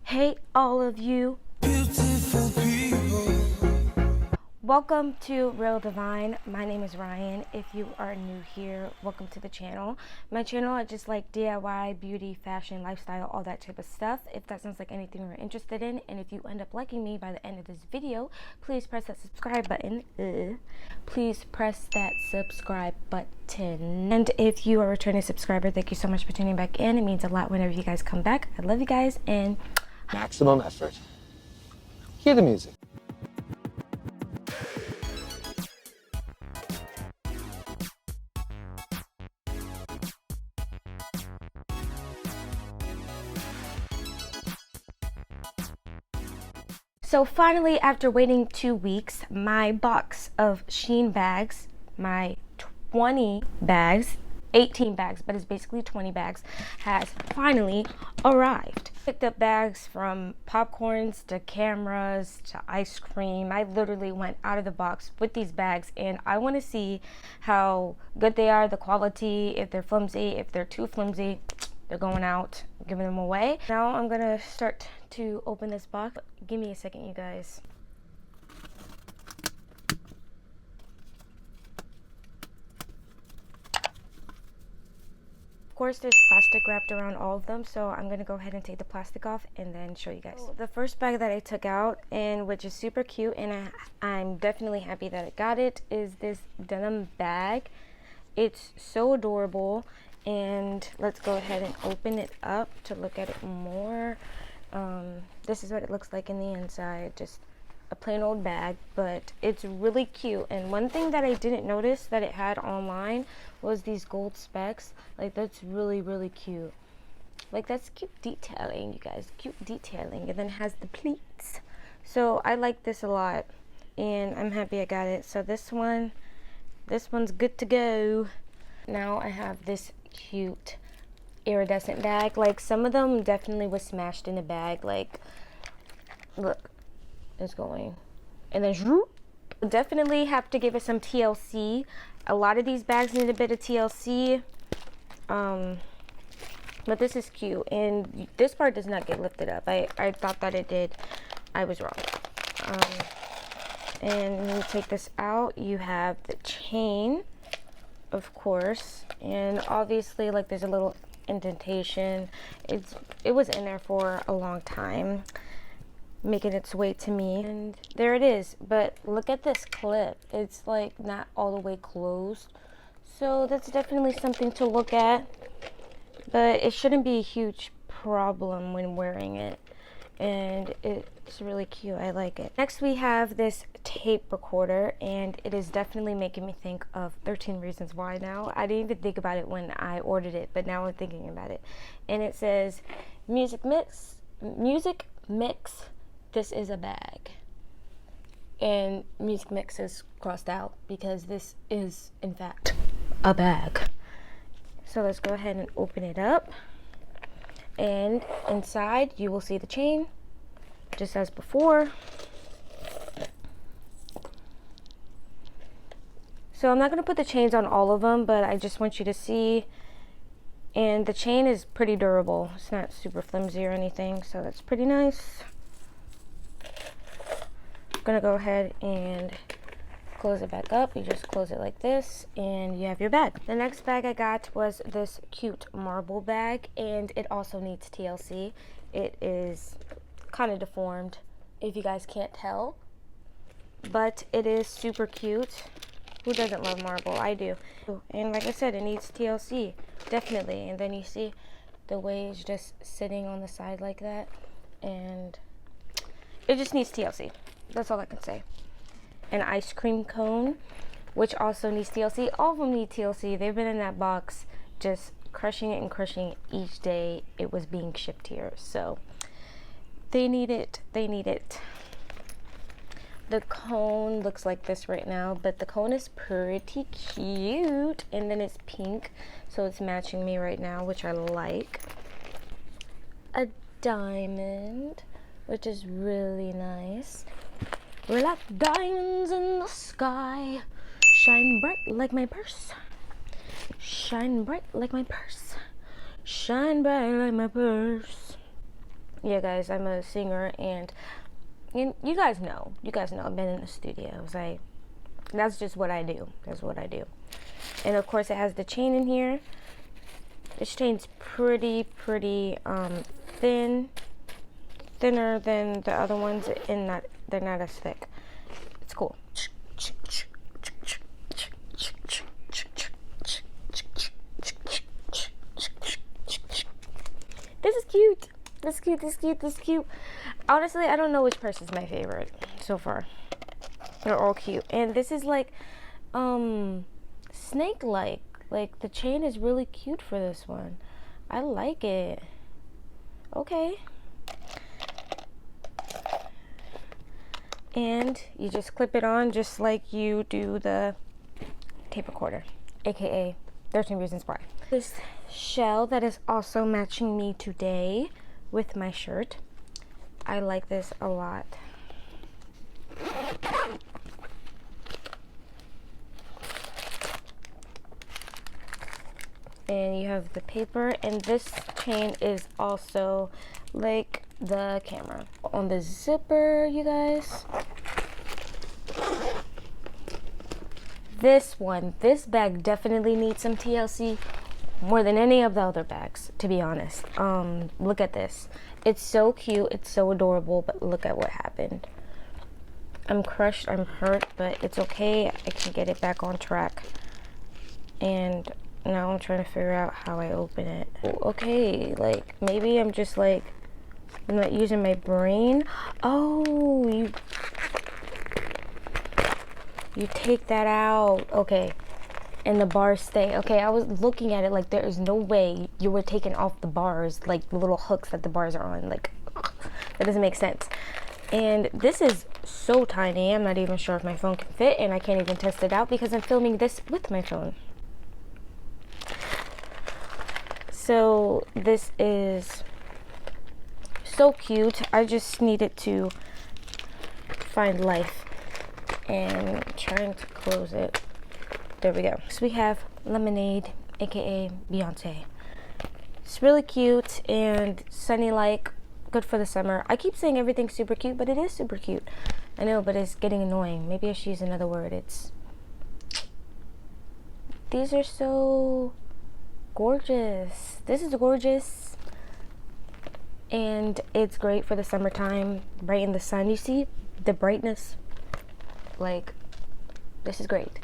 Hey all of you, Beautiful people. welcome to Real Divine. My name is Ryan. If you are new here, welcome to the channel. My channel, I just like DIY, beauty, fashion, lifestyle, all that type of stuff. If that sounds like anything you're interested in, and if you end up liking me by the end of this video, please press that subscribe button. Please press that subscribe button. And if you are a returning subscriber, thank you so much for tuning back in. It means a lot whenever you guys come back. I love you guys, and Maximum effort. Hear the music. so finally, after waiting 2 weeks, my box of Shein bags, my 20 bags, 18 bags, but it's basically 20 bags, has finally arrived. Picked up bags from popcorns to cameras to ice cream. I literally went out of the box with these bags, and I want to see how good they are, the quality, if they're flimsy, if they're too flimsy. They're going out, giving them away. Now I'm gonna start to open this box. Give me a second, you guys. Of course, there's plastic wrapped around all of them, so I'm gonna go ahead and take the plastic off and then show you guys. So the first bag that I took out, and which is super cute, and I'm definitely happy that I got it, is this denim bag. It's so adorable. And let's go ahead and open it up to look at it more. This is what it looks like in the inside, just a plain old bag, but it's really cute. And one thing that I didn't notice that it had online was these gold specks. Like, that's really cute. Like, that's cute detailing, you guys, cute detailing. And then it has the pleats. So I like this a lot, and I'm happy I got it. So this one's good to go. Now I have this cute iridescent bag. Like, some of them definitely was smashed in the bag. Like, look, it's going, and then zoop. Definitely have to give it some TLC. A lot of these bags need a bit of TLC, but this is cute, and this part does not get lifted up. I thought that it did. I was wrong. And when you take this out, you have the chain, of course, and obviously, like, there's a little indentation. It was in there for a long time, making its way to me, and there it is. But look at this clip. It's like not all the way closed, so that's definitely something to look at, but it shouldn't be a huge problem when wearing it, and it's really cute. I like it. Next, we have this tape recorder, and it is definitely making me think of 13 Reasons Why now. I didn't even think about it when I ordered it, but now I'm thinking about it. And it says, music mix, this is a bag. And music mix is crossed out because this is, in fact, a bag. So let's go ahead and open it up. And inside, you will see the chain, just as before. So I'm not going to put the chains on all of them, but I just want you to see. And the chain is pretty durable. It's not super flimsy or anything, so that's pretty nice. I'm going to go ahead and close it back up. You just close it like this, and you have your bag. The next bag I got was this cute marble bag, and it also needs TLC. It is kind of deformed, if you guys can't tell, but it is super cute. Who doesn't love marble? I do. And like I said, it needs TLC, definitely. And then you see the way it's just sitting on the side like that, and it just needs TLC. That's all I can say. An ice cream cone, which also needs TLC. All of them need TLC. They've been in that box just crushing it and crushing it each day it was being shipped here, so they need it. The cone looks like this right now, but the cone is pretty cute, and then it's pink, so it's matching me right now, which I like. A diamond, which is really nice. We're like diamonds in the sky, shine bright like my purse, shine bright like my purse, shine bright like my purse. Yeah, guys, I'm a singer, and you guys know. I've been in the studios. That's just what I do. That's what I do. And of course, it has the chain in here. This chain's pretty thin, thinner than the other ones, in that they're not as thick. It's cool. This is cute. This is cute. This is cute. This is cute. Honestly, I don't know which purse is my favorite so far. They're all cute. And this is like snake-like. Like, the chain is really cute for this one. I like it. Okay. And you just clip it on just like you do the tape recorder, aka 13 Reasons Why. This shell that is also matching me today with my shirt. I like this a lot. And you have the paper, and this chain is also like the camera. On the zipper, you guys, this bag definitely needs some TLC more than any of the other bags, to be honest. Look at this. It's so cute, it's so adorable, but look at what happened. I'm crushed, I'm hurt, but it's okay. I can get it back on track. And now I'm trying to figure out how I open it. Okay, like, maybe I'm just like, I'm not using my brain. Oh, you take that out. Okay. And the bars stay. Okay, I was looking at it like there is no way you were taking off the bars, like the little hooks that the bars are on. Like, that doesn't make sense. And this is so tiny. I'm not even sure if my phone can fit, and I can't even test it out because I'm filming this with my phone. So this is so cute. I just needed to find life and trying to close it. There we go. So we have Lemonade, aka Beyonce. It's really cute and sunny-like, good for the summer. I keep saying everything's super cute, but it is super cute. I know, but it's getting annoying. Maybe I should use another word. These are so gorgeous. This is gorgeous. And it's great for the summertime, right in the sun. You see the brightness? Like, this is great.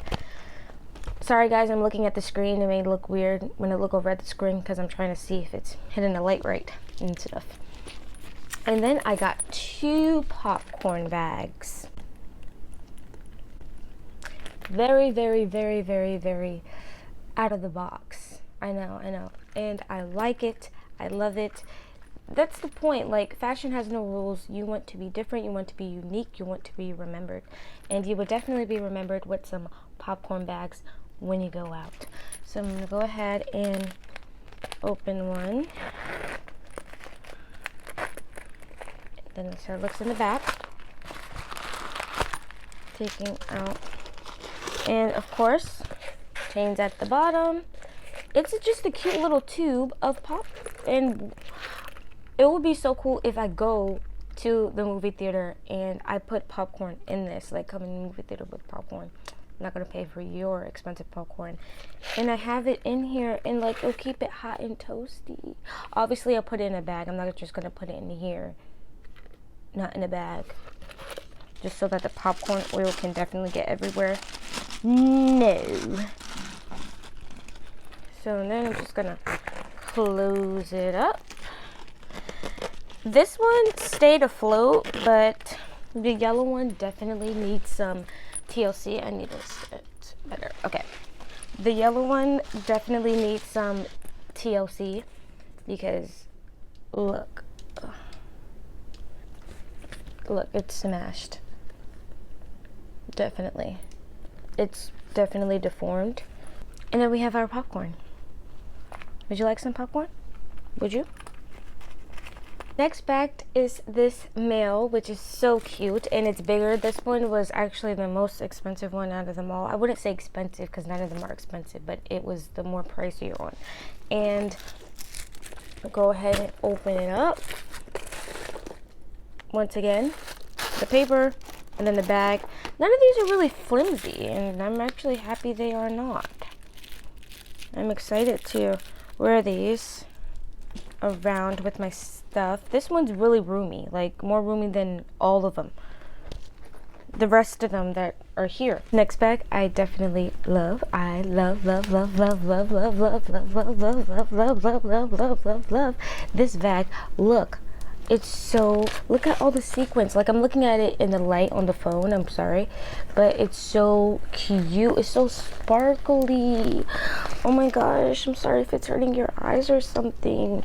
Sorry guys, I'm looking at the screen. It may look weird when I look over at the screen because I'm trying to see if it's hitting the light right and stuff. And then I got 2 popcorn bags. Very out of the box. I know. And I like it. I love it. That's the point. Like, fashion has no rules. You want to be different. You want to be unique. You want to be remembered. And you would definitely be remembered with some popcorn bags when you go out. So I'm going to go ahead and open one. Then this is how it looks in the back. Taking out. And of course, chains at the bottom. It's just a cute little tube of pop. And it would be so cool if I go to the movie theater and I put popcorn in this. Like, come in the movie theater with popcorn. I'm not going to pay for your expensive popcorn. And I have it in here, and like, it'll keep it hot and toasty. Obviously, I'll put it in a bag. I'm not just going to put it in here. Not in a bag. Just so that the popcorn oil can definitely get everywhere. No. So then I'm just going to close it up. This one stayed afloat, but the yellow one definitely needs some TLC. I need to sit better. Okay. The yellow one definitely needs some TLC because look, it's smashed. Definitely. It's definitely deformed. And then we have our popcorn. Would you like some popcorn? Would you? Next bag is this mail, which is so cute, and it's bigger. This one was actually the most expensive one out of them all. I wouldn't say expensive because none of them are expensive, but it was the more pricier one. And go ahead and open it up. once again, the paper, and then the bag. None of these are really flimsy, and I'm actually happy they are not. I'm excited to wear these around with my stuff. This one's really roomy, like more roomy than all of them. The rest of them that are here. Next bag I definitely love. I love this bag. Look, it's so, look at all the sequins. Like, I'm looking at it in the light on the phone, I'm sorry, but it's so cute. It's so sparkly. Oh my gosh, I'm sorry if it's hurting your eyes or something.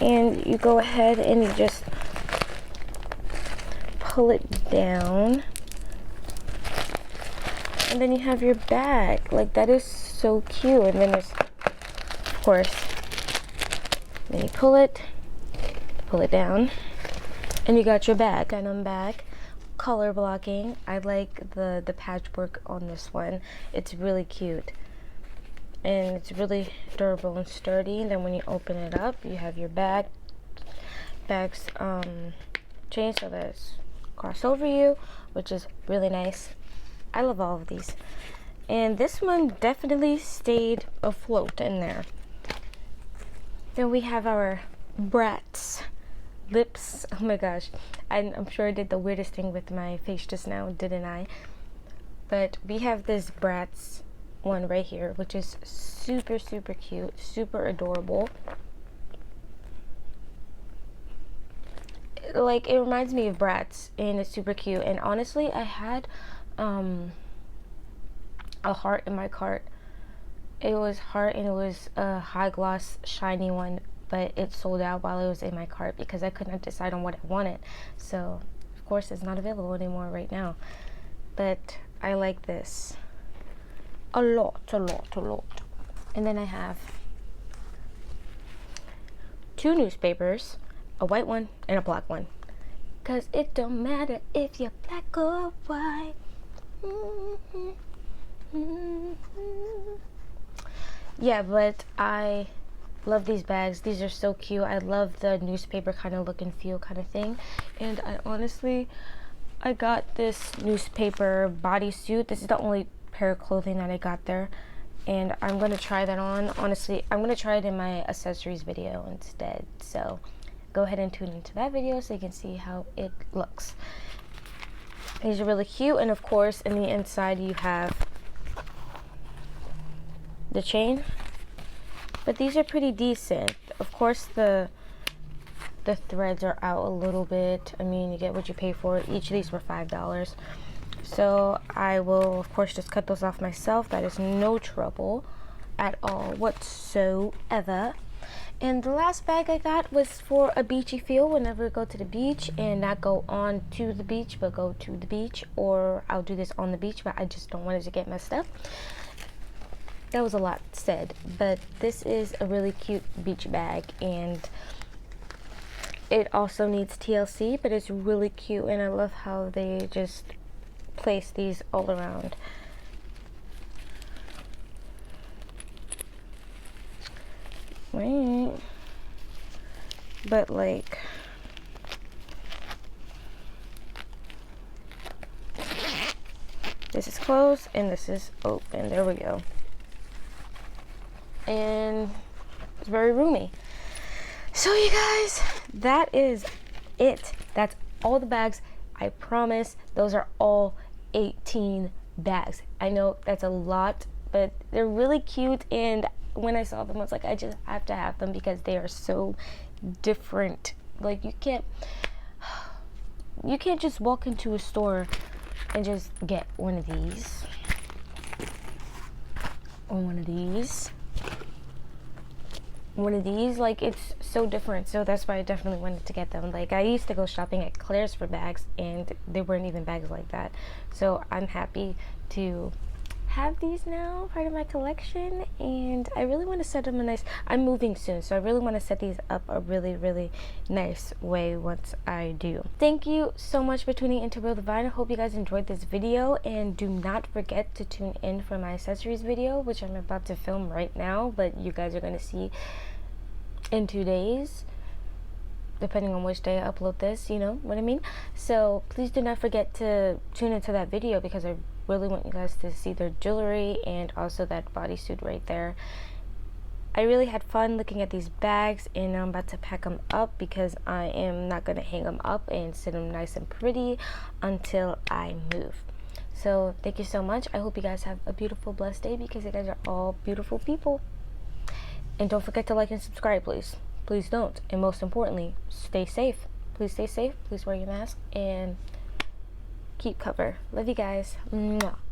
And you go ahead and you just pull it down, and then you have your bag. Like, that is so cute. And then there's, of course, then you pull it down, and you got your bag. Denim bag, color blocking. I like the patchwork on this one. It's really cute, and it's really durable and sturdy. And then when you open it up, you have your bag's chain, so that it's cross over you, which is really nice. I love all of these, and this one definitely stayed afloat in there. Then we have our Bratz lips. Oh my gosh, I'm sure I did the weirdest thing with my face just now, didn't I? But we have this Bratz one right here, which is super cute, super adorable. Like, it reminds me of Bratz, and it's super cute. And honestly, I had a heart in my cart. It was heart, and it was a high gloss shiny one, but it sold out while it was in my cart because I could not decide on what I wanted. So of course it's not available anymore right now, but I like this a lot. And then I have 2 newspapers, a white one and a black one, because it don't matter if you're black or white. Yeah, but I love these bags. These are so cute. I love the newspaper kind of look and feel kind of thing. And I got this newspaper bodysuit. This is the only pair of clothing that I got there, and I'm going to try that on. Honestly, I'm going to try it in my accessories video instead. So go ahead and tune into that video so you can see how it looks. These are really cute, and of course in the inside you have the chain, but these are pretty decent. Of course the threads are out a little bit. I mean, you get what you pay for. Each of these were $5, so I will of course just cut those off myself. That is no trouble at all whatsoever. And the last bag I got was for a beachy feel whenever I go to the beach, and not go on to the beach, but go to the beach, or I'll do this on the beach, but I just don't want it to get messed up. That was a lot said, but this is a really cute beach bag, and it also needs TLC, but it's really cute, and I love how they just place these all around. Wait, but like, this is closed and this is open. There we go. And it's very roomy. So you guys, that is it. That's all the bags. I promise those are all 18 bags. I know that's a lot, but they're really cute, and when I saw them I was like, I just have to have them because they are so different. Like, you can't just walk into a store and just get one of these or one of these. Like, it's so different. So that's why I definitely wanted to get them. Like, I used to go shopping at Claire's for bags, and they weren't even bags like that. So I'm happy to have these now, part of my collection, and I really want to set them a nice, I'm moving soon, so I really want to set these up a really nice way once I do. Thank you so much for tuning into Real Divine. I hope you guys enjoyed this video, and do not forget to tune in for my accessories video, which I'm about to film right now, but you guys are going to see in 2 days. depending on which day I upload this, you know what I mean? So please do not forget to tune into that video, because I really want you guys to see their jewelry and also that bodysuit right there. I really had fun looking at these bags, and I'm about to pack them up because I am not going to hang them up and sit them nice and pretty until I move. So thank you so much. I hope you guys have a beautiful, blessed day, because you guys are all beautiful people. And don't forget to like and subscribe, please. Please don't. And most importantly, stay safe. Please stay safe. Please wear your mask and keep cover. Love you guys. Mwah.